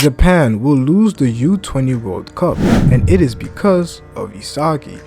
Japan will lose the U20 World Cup, and it is because of Isagi.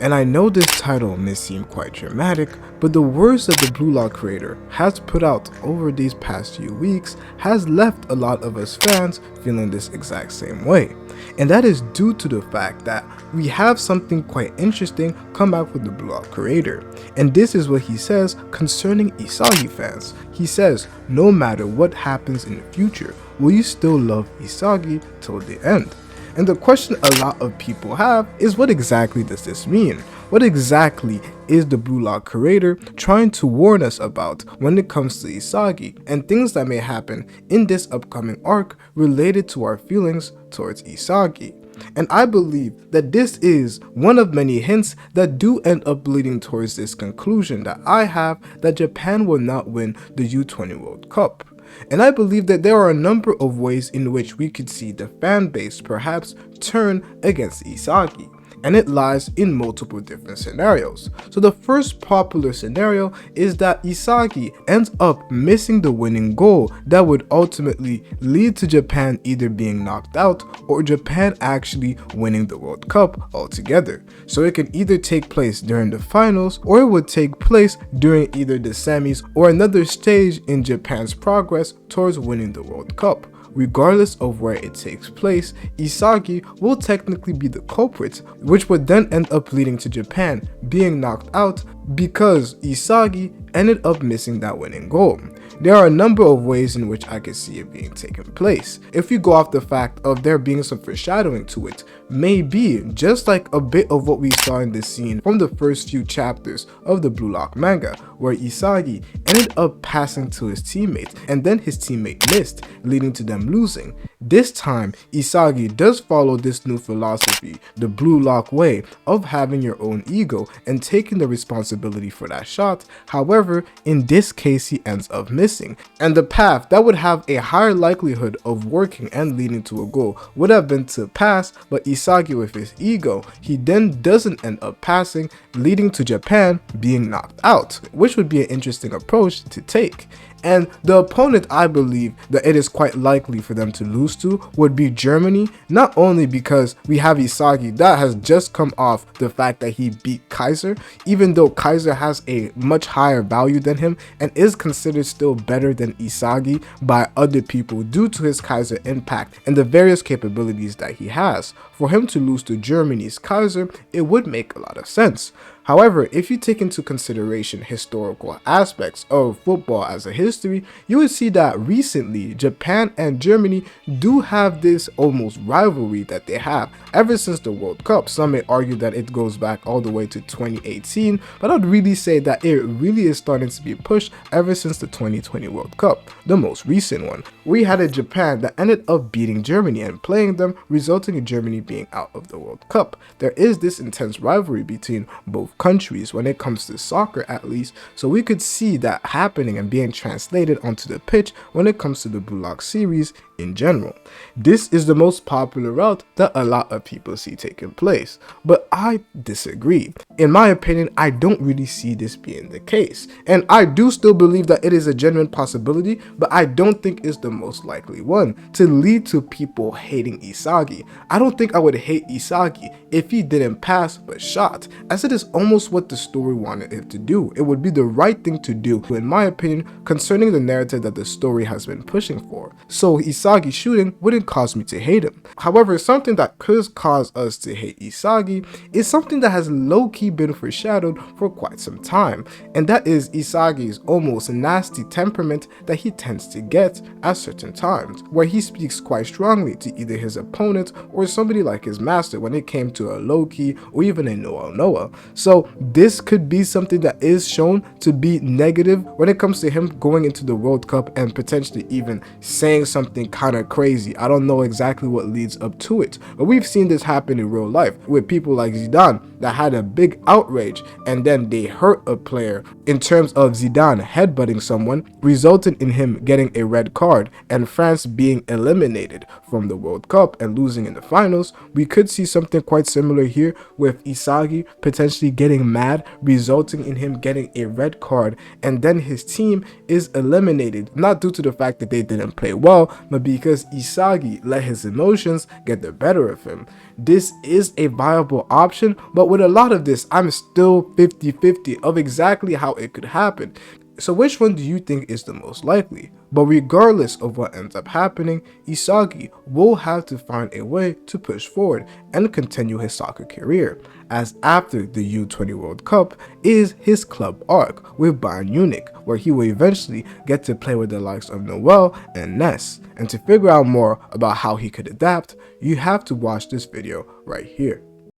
And I know this title may seem quite dramatic, but the words that the Blue Lock creator has put out over these past few weeks has left a lot of us fans feeling this exact same way. And that is due to the fact that we have something quite interesting come out with the Blue Lock creator. And this is what he says concerning Isagi fans. He says, no matter what happens in the future, will you still love Isagi till the end? And the question a lot of people have is, what exactly does this mean? What exactly is the Blue Lock creator trying to warn us about when it comes to Isagi and things that may happen in this upcoming arc related to our feelings towards Isagi? And I believe that this is one of many hints that do end up leading towards this conclusion that I have, that Japan will not win the U20 World Cup. And I believe that there are a number of ways in which we could see the fan base perhaps turn against Isagi, and it lies in multiple different scenarios. So the first popular scenario is that Isagi ends up missing the winning goal that would ultimately lead to Japan either being knocked out or Japan actually winning the World Cup altogether. So it can either take place during the finals, or it would take place during either the semis or another stage in Japan's progress towards winning the World Cup. Regardless of where it takes place, Isagi will technically be the culprit, which would then end up leading to Japan being knocked out because Isagi ended up missing that winning goal. There are a number of ways in which I could see it being taken place. If you go off the fact of there being some foreshadowing to it, maybe just like a bit of what we saw in this scene from the first few chapters of the Blue Lock manga, where Isagi ended up passing to his teammate and then his teammate missed, leading to them losing. This time, Isagi does follow this new philosophy, the Blue Lock way of having your own ego and taking the responsibility for that shot. However, in this case, he ends up missing, and the path that would have a higher likelihood of working and leading to a goal would have been to pass, but Isagi, with his ego, he then doesn't end up passing, leading to Japan being knocked out, which would be an interesting approach to take. And the opponent I believe that it is quite likely for them to lose to would be Germany, not only because we have Isagi that has just come off the fact that he beat Kaiser, even though Kaiser has a much higher value than him and is considered still better than Isagi by other people due to his Kaiser impact and the various capabilities that he has. For him to lose to Germany's Kaiser, it would make a lot of sense. However, if you take into consideration historical aspects of football as a history, you would see that recently Japan and Germany do have this almost rivalry that they have ever since the World Cup. Some may argue that it goes back all the way to 2018, but I'd really say that it really is starting to be pushed ever since the 2020 World Cup, the most recent one. We had a Japan that ended up beating Germany and playing them, resulting in Germany being out of the World Cup. There is this intense rivalry between both countries when it comes to soccer, at least, so we could see that happening and being translated onto the pitch when it comes to the Blue Lock series in general. This is the most popular route that a lot of people see taking place, but I disagree. In my opinion, I don't really see this being the case, and I do still believe that it is a genuine possibility, but I don't think it's the most likely one to lead to people hating Isagi. I don't think I would hate Isagi if he didn't pass but shot, as it is almost what the story wanted it to do. It would be the right thing to do, in my opinion, concerning the narrative that the story has been pushing for. So Isagi shooting wouldn't cause me to hate him. However, something that could cause us to hate Isagi is something that has low-key been foreshadowed for quite some time, and that is Isagi's almost nasty temperament that he tends to get at certain times, where he speaks quite strongly to either his opponent or somebody like his master when it came to a Loki or even a Noah. So this could be something that is shown to be negative when it comes to him going into the World Cup and potentially even saying something kind of crazy. I don't know exactly what leads up to it, but we've seen this happen in real life with people like Zidane that had a big outrage and then they hurt a player in terms of Zidane headbutting someone, resulting in him getting a red card and France being eliminated from the World Cup and losing in the finals. We could see something quite similar here with Isagi potentially getting mad, resulting in him getting a red card, and then his team is eliminated, not due to the fact that they didn't play well, but but because Isagi let his emotions get the better of him. This is a viable option, but with a lot of this, I'm still 50-50 of exactly how it could happen. So which one do you think is the most likely? But regardless of what ends up happening, Isagi will have to find a way to push forward and continue his soccer career, as after the U20 World Cup is his club arc with Bayern Munich, where he will eventually get to play with the likes of Noel and Ness. And to figure out more about how he could adapt, you have to watch this video right here.